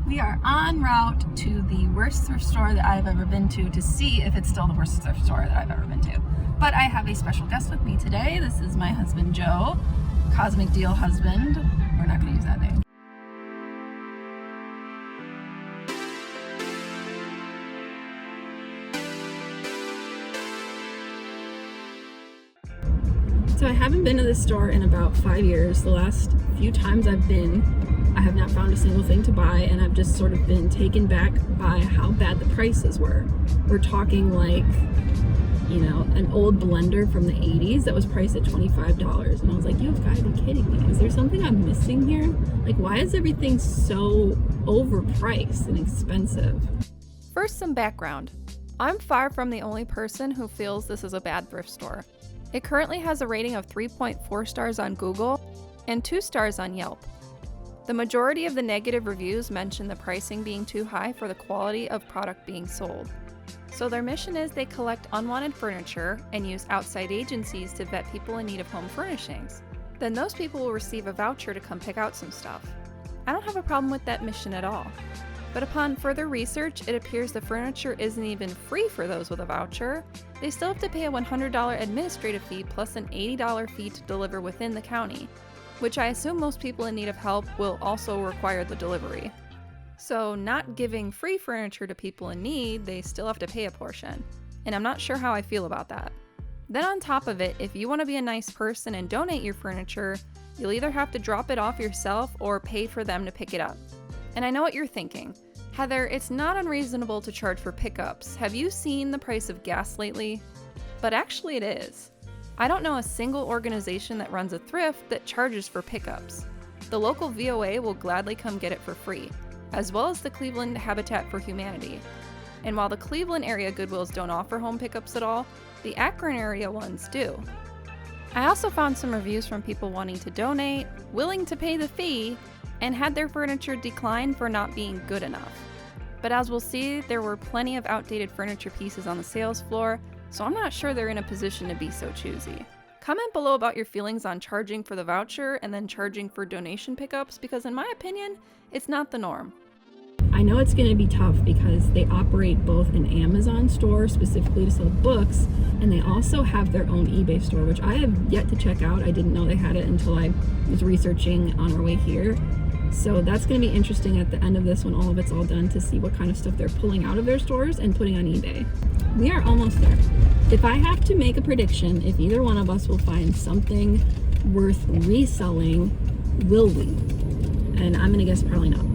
We are en route to the worst thrift store that I've ever been to see if it's still the worst thrift store that I've ever been to. But I have a special guest with me today. This is my husband, Joe. Cosmic Deal husband. We're not going to use that name. So I haven't been to this store in about 5 years. The last few times I've been, I have not found a single thing to buy, and I've just sort of been taken back by how bad the prices were. We're talking like, you know, an old blender from the 80s that was priced at $25. And I was like, you've got to be kidding me. Is there something I'm missing here? Like, why is everything so overpriced and expensive? First, some background. I'm far from the only person who feels this is a bad thrift store. It currently has a rating of 3.4 stars on Google and 2 stars on Yelp. The majority of the negative reviews mention the pricing being too high for the quality of product being sold. So their mission is they collect unwanted furniture and use outside agencies to vet people in need of home furnishings. Then those people will receive a voucher to come pick out some stuff. I don't have a problem with that mission at all. But upon further research, it appears the furniture isn't even free for those with a voucher. They still have to pay a $100 administrative fee plus an $80 fee to deliver within the county, which I assume most people in need of help will also require the delivery. So not giving free furniture to people in need, they still have to pay a portion. And I'm not sure how I feel about that. Then on top of it, if you want to be a nice person and donate your furniture, you'll either have to drop it off yourself or pay for them to pick it up. And I know what you're thinking. Heather, it's not unreasonable to charge for pickups. Have you seen the price of gas lately? But actually it is. I don't know a single organization that runs a thrift that charges for pickups. The local VOA will gladly come get it for free, as well as the Cleveland Habitat for Humanity. And while the Cleveland area Goodwills don't offer home pickups at all, the Akron area ones do. I also found some reviews from people wanting to donate, willing to pay the fee, and had their furniture declined for not being good enough. But as we'll see, there were plenty of outdated furniture pieces on the sales floor, so I'm not sure they're in a position to be so choosy. Comment below about your feelings on charging for the voucher and then charging for donation pickups, because in my opinion, it's not the norm. I know it's going to be tough because they operate both an Amazon store specifically to sell books, and they also have their own eBay store, which I have yet to check out. I didn't know they had it until I was researching on our way here. So that's going to be interesting at the end of this when all of it's all done to see what kind of stuff they're pulling out of their stores and putting on eBay. We are almost there. If I have to make a prediction, if either one of us will find something worth reselling, will we? And I'm going to guess probably not.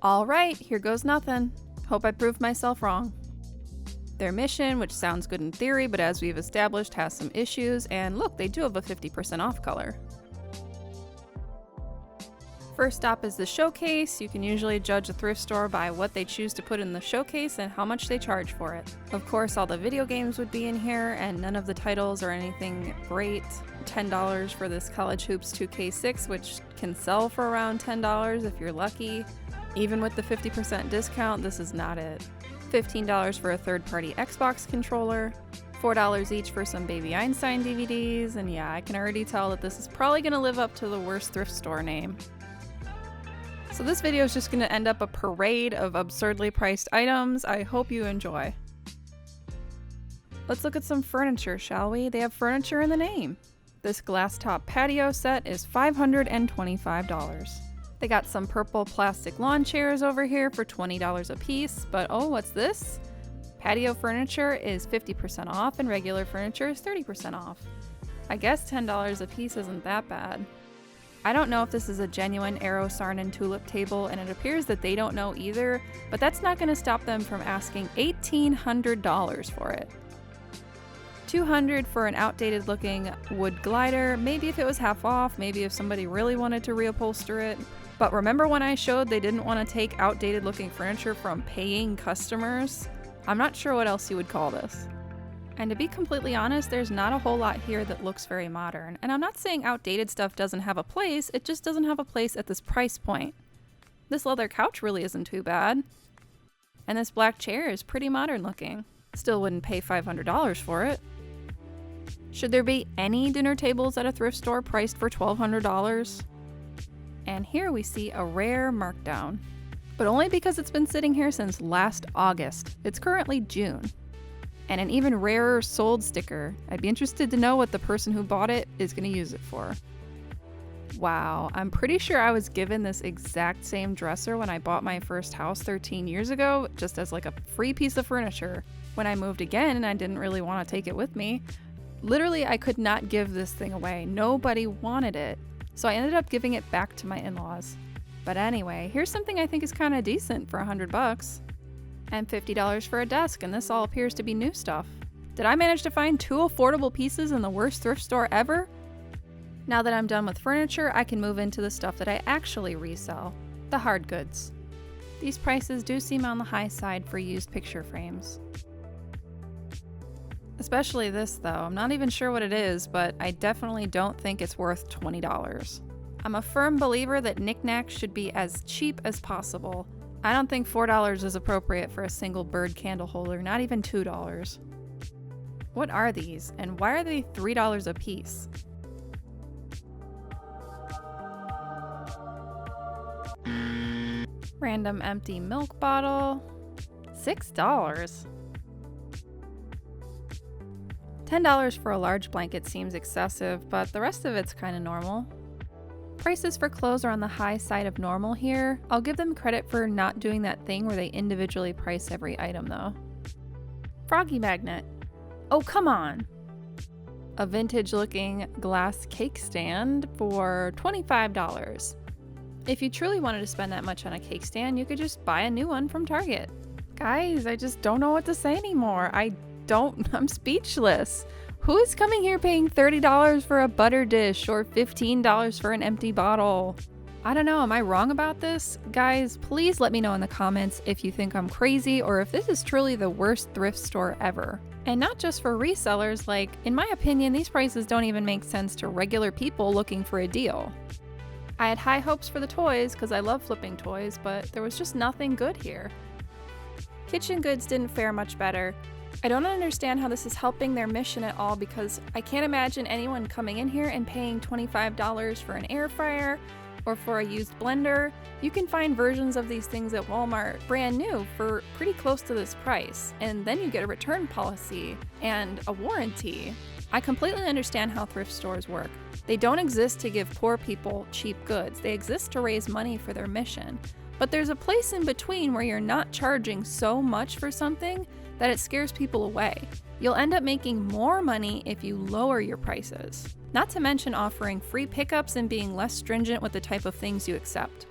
All right, here goes nothing. Hope I proved myself wrong. Their mission, which sounds good in theory, but as we've established has some issues, and look, they do have a 50% off color. First stop is the showcase. You can usually judge a thrift store by what they choose to put in the showcase and how much they charge for it. Of course, all the video games would be in here, and none of the titles are anything great. $10 for this College Hoops 2K6, which can sell for around $10 if you're lucky. Even with the 50% discount, this is not it. $15 for a third-party Xbox controller. $4 each for some Baby Einstein DVDs, and yeah, I can already tell that this is probably going to live up to the worst thrift store name. So this video is just going to end up a parade of absurdly priced items. I hope you enjoy. Let's look at some furniture, shall we? They have furniture in the name. This glass top patio set is $525. They got some purple plastic lawn chairs over here for $20 a piece, but oh, what's this? Patio furniture is 50% off and regular furniture is 30% off. I guess $10 a piece isn't that bad. I don't know if this is a genuine arrow, sarn, and tulip table, and it appears that they don't know either, but that's not going to stop them from asking $1,800 for it. $200 for an outdated looking wood glider, maybe if it was half off, maybe if somebody really wanted to reupholster it. But remember when I showed they didn't want to take outdated looking furniture from paying customers? I'm not sure what else you would call this. And to be completely honest, there's not a whole lot here that looks very modern. And I'm not saying outdated stuff doesn't have a place, it just doesn't have a place at this price point. This leather couch really isn't too bad. And this black chair is pretty modern looking. Still wouldn't pay $500 for it. Should there be any dinner tables at a thrift store priced for $1,200? And here we see a rare markdown. but only because it's been sitting here since last August. It's currently June. And an even rarer sold sticker. I'd be interested to know what the person who bought it is going to use it for. Wow, I'm pretty sure I was given this exact same dresser when I bought my first house 13 years ago, just as like a free piece of furniture. When I moved again and I didn't really want to take it with me, literally I could not give this thing away. Nobody wanted it. So I ended up giving it back to my in-laws. But anyway, here's something I think is kind of decent for $100. And $50 for a desk, and this all appears to be new stuff. Did I manage to find 2 affordable pieces in the worst thrift store ever? Now that I'm done with furniture, I can move into the stuff that I actually resell, the hard goods. These prices do seem on the high side for used picture frames. Especially this though, I'm not even sure what it is, but I definitely don't think it's worth $20. I'm a firm believer that knickknacks should be as cheap as possible. I don't think $4 is appropriate for a single bird candle holder, not even $2. What are these, and why are they $3 a piece? Random empty milk bottle, $6. $10 for a large blanket seems excessive, but the rest of it's kind of normal. Prices for clothes are on the high side of normal here. I'll give them credit for not doing that thing where they individually price every item though. Froggy magnet. Oh, come on! A vintage looking glass cake stand for $25. If you truly wanted to spend that much on a cake stand, you could just buy a new one from Target. Guys, I just don't know what to say anymore. I'm speechless. Who is coming here paying $30 for a butter dish or $15 for an empty bottle? I don't know, am I wrong about this? Guys, please let me know in the comments if you think I'm crazy or if this is truly the worst thrift store ever. And not just for resellers, like, in my opinion, these prices don't even make sense to regular people looking for a deal. I had high hopes for the toys because I love flipping toys, but there was just nothing good here. Kitchen goods didn't fare much better. I don't understand how this is helping their mission at all because I can't imagine anyone coming in here and paying $25 for an air fryer or for a used blender. You can find versions of these things at Walmart brand new for pretty close to this price, and then you get a return policy and a warranty. I completely understand how thrift stores work. They don't exist to give poor people cheap goods. They exist to raise money for their mission. But there's a place in between where you're not charging so much for something that it scares people away. You'll end up making more money if you lower your prices. Not to mention offering free pickups and being less stringent with the type of things you accept.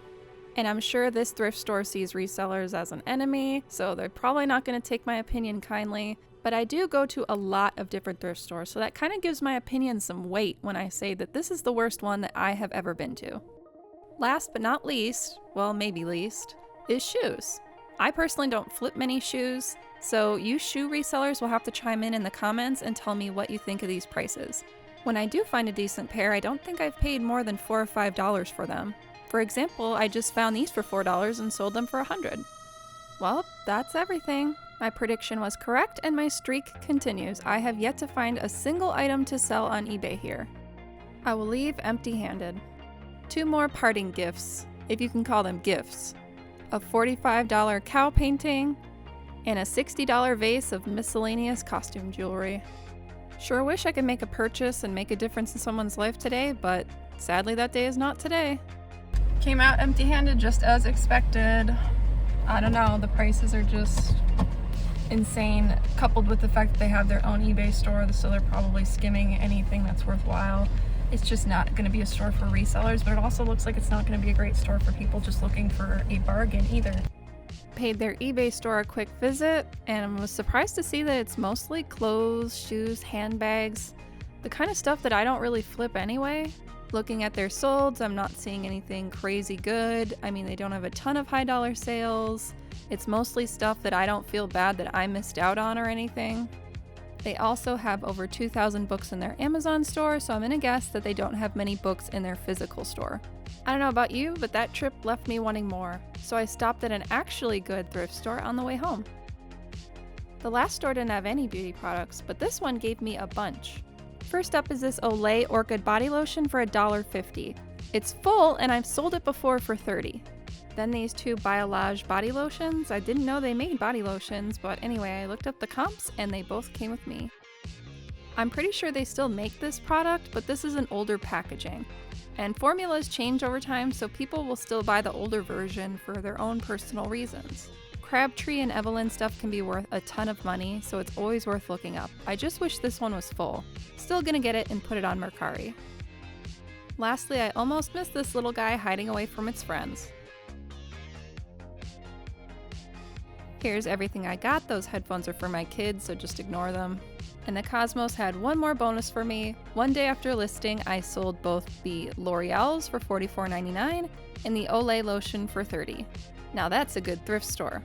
And I'm sure this thrift store sees resellers as an enemy, so they're probably not going to take my opinion kindly. But I do go to a lot of different thrift stores, so that kind of gives my opinion some weight when I say that this is the worst one that I have ever been to. Last but not least, well, maybe least, is shoes. I personally don't flip many shoes, so you shoe resellers will have to chime in the comments and tell me what you think of these prices. When I do find a decent pair, I don't think I've paid more than $4 or $5 for them. For example, I just found these for $4 and sold them for $100. Well, that's everything. My prediction was correct and my streak continues. I have yet to find a single item to sell on eBay here. I will leave empty-handed. 2 more parting gifts, if you can call them gifts. A $45 cow painting and a $60 vase of miscellaneous costume jewelry. Sure wish I could make a purchase and make a difference in someone's life today, but sadly that day is not today. Came out empty-handed just as expected. I don't know, the prices are just insane, coupled with the fact that they have their own eBay store, so they're probably skimming anything that's worthwhile. It's just not going to be a store for resellers, but it also looks like it's not going to be a great store for people just looking for a bargain either. Paid their eBay store a quick visit and was surprised to see that it's mostly clothes, shoes, handbags, the kind of stuff that I don't really flip anyway. Looking at their solds, I'm not seeing anything crazy good. I mean, they don't have a ton of high dollar sales. It's mostly stuff that I don't feel bad that I missed out on or anything. They also have over 2,000 books in their Amazon store, so I'm gonna guess that they don't have many books in their physical store. I don't know about you, but that trip left me wanting more, so I stopped at an actually good thrift store on the way home. The last store didn't have any beauty products, but this one gave me a bunch. First up is this Olay Orchid Body Lotion for $1.50. It's full, and I've sold it before for $30. Then these two Biolage body lotions. I didn't know they made body lotions, but anyway, I looked up the comps and they both came with me. I'm pretty sure they still make this product, but this is an older packaging. And formulas change over time, so people will still buy the older version for their own personal reasons. Crabtree and Evelyn stuff can be worth a ton of money, so it's always worth looking up. I just wish this one was full. Still gonna get it and put it on Mercari. Lastly, I almost missed this little guy hiding away from its friends. Here's everything I got. Those headphones are for my kids, so just ignore them. And the Cosmos had one more bonus for me. One day after listing, I sold both the L'Oreal's for $44.99 and the Olay lotion for $30. Now that's a good thrift store.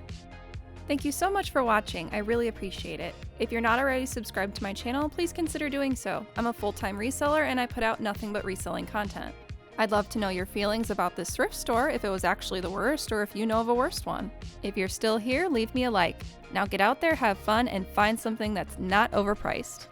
Thank you so much for watching. I really appreciate it. If you're not already subscribed to my channel, please consider doing so. I'm a full-time reseller and I put out nothing but reselling content. I'd love to know your feelings about this thrift store, if it was actually the worst or if you know of a worst one. If you're still here, leave me a like. Now get out there, have fun, and find something that's not overpriced.